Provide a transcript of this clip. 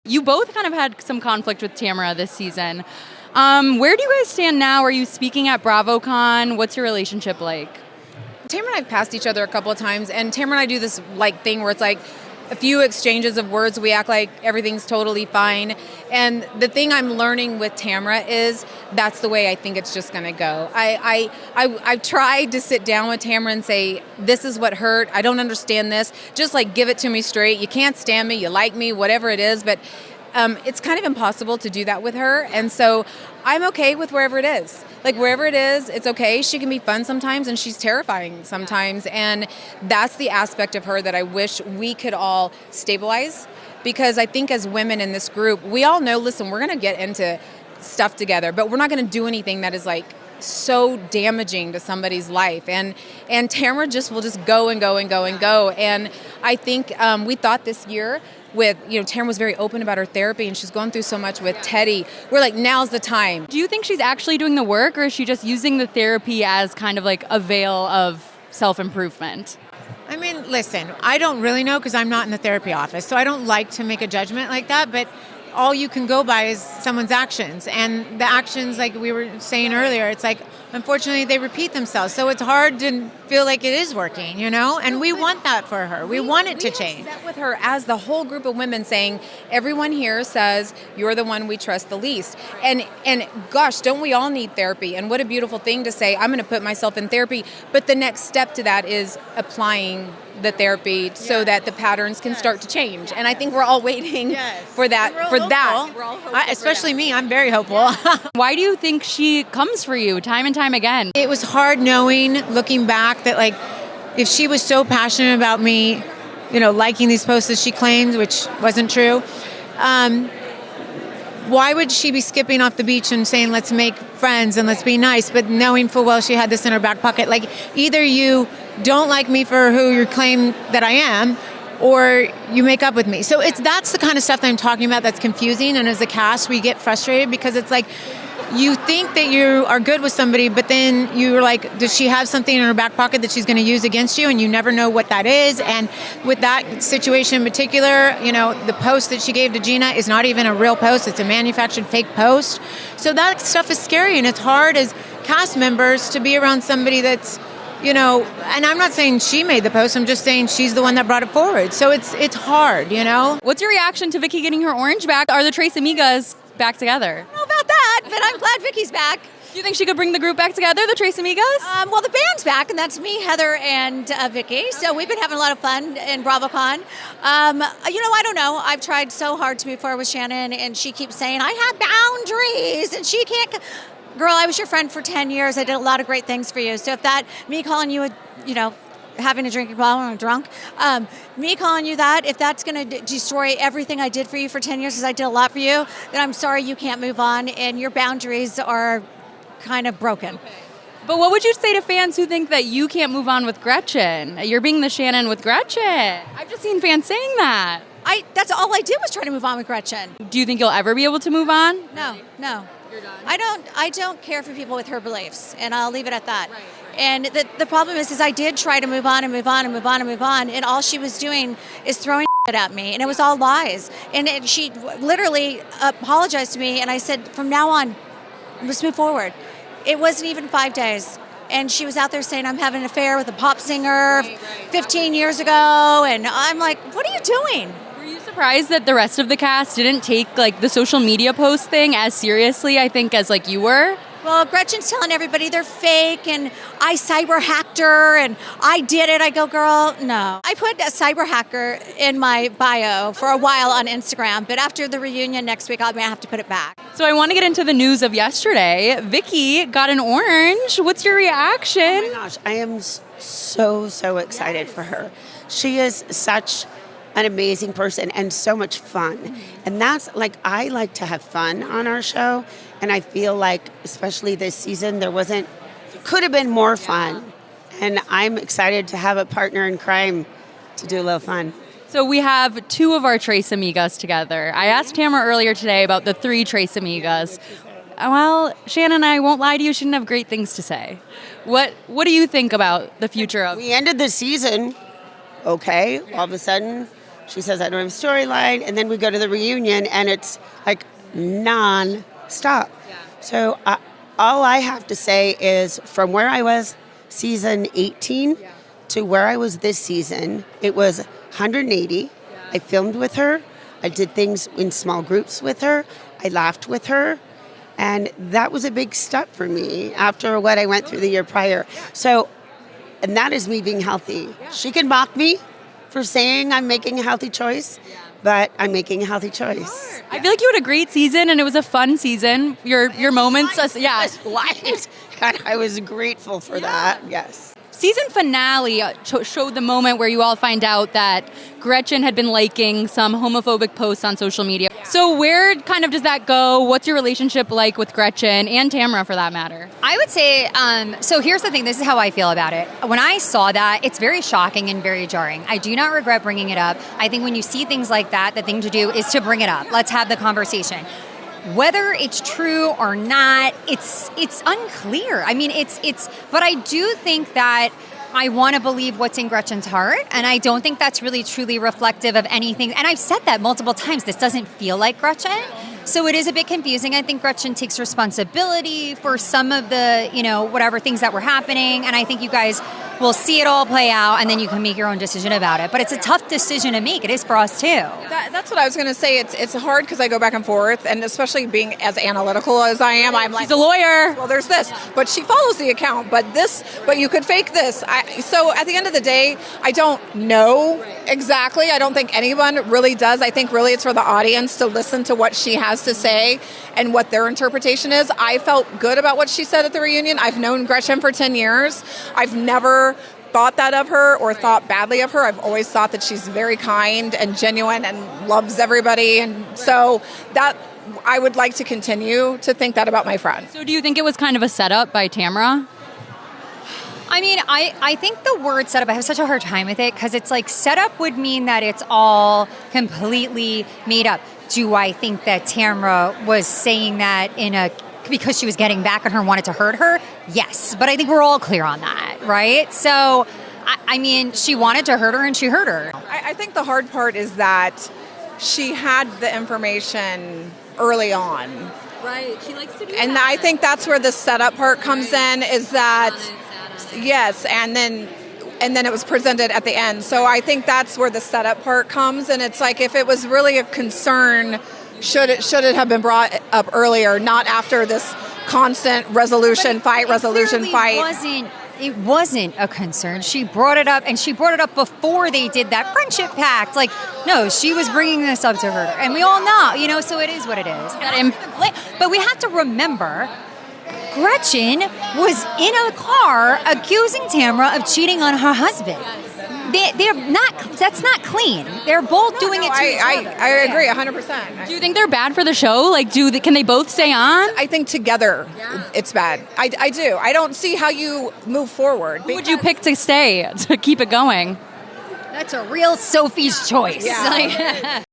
You both kind of had some conflict with Tamra this season. Where do you guys stand now? Are you speaking at BravoCon? What's your relationship like? Tamra and I have passed each other a couple of times, and Tamra and I do this thing where it's like a few exchanges of words, we act like everything's totally fine. And the thing I'm learning with Tamra is that's the way I think it's just gonna go. I've tried to sit down with Tamra and say, this is what hurt, I don't understand this, just give it to me straight. You can't stand me, you like me, whatever it is, but it's kind of impossible to do that with her. And so I'm okay with wherever it is. Wherever it is, it's okay. She can be fun sometimes, and she's terrifying sometimes. And that's the aspect of her that I wish we could all stabilize. Because I think as women in this group, we all know, listen, we're going to get into stuff together, but we're not going to do anything that is so damaging to somebody's life. And Tamra will just go and go and go and go. And I think we thought this year with, Tamra was very open about her therapy, and she's going through so much with Teddy. We're like, now's the time. Do you think she's actually doing the work, or is she just using the therapy as kind of a veil of self-improvement? I mean, listen, I don't really know because I'm not in the therapy office, so I don't like to make a judgment like that, but all you can go by is someone's actions. And the actions, like we were saying earlier, it's unfortunately, they repeat themselves. So it's hard to feel like it is working, And we want that for her. We want it to change. We sat with her as the whole group of women saying, everyone here says you're the one we trust the least. And gosh, don't we all need therapy? And what a beautiful thing to say, I'm going to put myself in therapy. But the next step to that is applying the therapy so that the patterns can start to change. And I think we're all waiting for that. We're all especially me, I'm very hopeful. Why do you think she comes for you time and time again? It was hard knowing, looking back, that if she was so passionate about me, liking these posts as she claimed, which wasn't true, why would she be skipping off the beach and saying, let's make friends and let's be nice, but knowing full well she had this in her back pocket? Either you don't like me for who you claim that I am, or you make up with me. So that's the kind of stuff that I'm talking about that's confusing, and as a cast, we get frustrated because it's you think that you are good with somebody, but then you're does she have something in her back pocket that she's going to use against you, and you never know what that is. And with that situation in particular, the post that she gave to Gina is not even a real post, it's a manufactured fake post. So that stuff is scary, and it's hard as cast members to be around somebody that's, and I'm not saying she made the post, I'm just saying she's the one that brought it forward. So it's hard, What's your reaction to Vicki getting her orange back? Are the Tres Amigas back together? I don't know about that, but I'm glad Vicki's back. Do you think she could bring the group back together, the Tres Amigas? Well, the band's back, and that's me, Heather, and Vicki. So we've been having a lot of fun in BravoCon. I don't know. I've tried so hard to move forward with Shannon, and she keeps saying, I have boundaries, and she can't... Girl, I was your friend for 10 years. I did a lot of great things for you. So if me calling you having a drinking problem or drunk, me calling you that, if that's going to destroy everything I did for you for 10 years because I did a lot for you, then I'm sorry you can't move on, and your boundaries are kind of broken. Okay. But what would you say to fans who think that you can't move on with Gretchen? You're being the Shannon with Gretchen. I've just seen fans saying that. That's all I did was try to move on with Gretchen. Do you think you'll ever be able to move on? No. You're done. I don't care for people with her beliefs, and I'll leave it at that. Right. And the problem is I did try to move on and move on and move on and move on, and all she was doing is throwing shit at me, and it was all lies. And she literally apologized to me, and I said, from now on, let's move forward. It wasn't even 5 days, and she was out there saying I'm having an affair with a pop singer 15 years ago, and I'm like, what are you doing? Surprised that the rest of the cast didn't take the social media post thing as seriously, I think, as you were? Well, Gretchen's telling everybody they're fake, and I cyber hacked her, and I did it. I go, girl, no. I put a cyber hacker in my bio for a while on Instagram, but after the reunion next week, I'm going to have to put it back. So I want to get into the news of yesterday. Vicki got an orange. What's your reaction? Oh my gosh, I am so excited for her. She is such an amazing person and so much fun. And that's I like to have fun on our show. And I feel especially this season, could have been more fun. And I'm excited to have a partner in crime to do a little fun. So we have two of our Tres Amigas together. I asked Tamra earlier today about the three Tres Amigas. Well, Shannon, I won't lie to you, she didn't have great things to say. What do you think about the future of... We ended the season okay. All of a sudden, She says, I don't have a storyline. And then we go to the reunion, and it's like non-stop. Yeah. So all I have to say is from where I was season 18 to where I was this season, it was 180. Yeah. I filmed with her. I did things in small groups with her. I laughed with her. And that was a big step for me after what I went through the year prior. So, and that is me being healthy. She can mock me for saying I'm making a healthy choice, but I'm making a healthy choice. I feel like you had a great season, and it was a fun season. Your moments, yeah. It was light, and I was grateful for that, yes. Season finale showed the moment where you all find out that Gretchen had been liking some homophobic posts on social media. So where kind of does that go? What's your relationship like with Gretchen and Tamra, for that matter? I would say, so here's the thing. This is how I feel about it. When I saw that, it's very shocking and very jarring. I do not regret bringing it up. I think when you see things like that, the thing to do is to bring it up. Let's have the conversation. Whether it's true or not, it's unclear. I mean, but I do think that I want to believe what's in Gretchen's heart, and I don't think that's really truly reflective of anything. And I've said that multiple times. This doesn't feel like Gretchen. So it is a bit confusing. I think Gretchen takes responsibility for some of the, whatever things that were happening. And I think you guys will see it all play out, and then you can make your own decision about it. But it's a tough decision to make. It is for us, too. That's what I was going to say. It's hard because I go back and forth, and especially being as analytical as I am, I'm like, she's a lawyer. Well, there's this, but she follows the account, but you could fake this. So at the end of the day, I don't know exactly. I don't think anyone really does. I think really it's for the audience to listen to what she has to say and what their interpretation is. I felt good about what she said at the reunion. I've known Gretchen for 10 years. I've never thought that of her or thought badly of her. I've always thought that she's very kind and genuine and loves everybody. And so that I would like to continue to think that about my friend. So do you think it was kind of a setup by Tamra? I mean, I think the word setup, I have such a hard time with it because it's like setup would mean that it's all completely made up. Do I think that Tamra was saying that because she was getting back on her and wanted to hurt her? Yes. But I think we're all clear on that, right? So, I mean, she wanted to hurt her and she hurt her. I think the hard part is that she had the information early on. Right. She likes to do and that. I think that's where the setup part comes in, is that, yes, and then it was presented at the end. So I think that's where the setup part comes. And it's like, if it was really a concern, should it have been brought up earlier, not after this constant resolution fight. It wasn't a concern. She brought it up, and she brought it up before they did that friendship pact. Like, no, she was bringing this up to her. And we all know, so it is what it is. But we have to remember, Gretchen was in a car accusing Tamra of cheating on her husband. They're not. That's not clean. They're both doing it to each other. I agree 100%. Do you think they're bad for the show? Like, can they both stay on? I think together it's bad. I do. I don't see how you move forward. Who would you pick to stay, to keep it going? That's a real Sophie's choice. Yeah.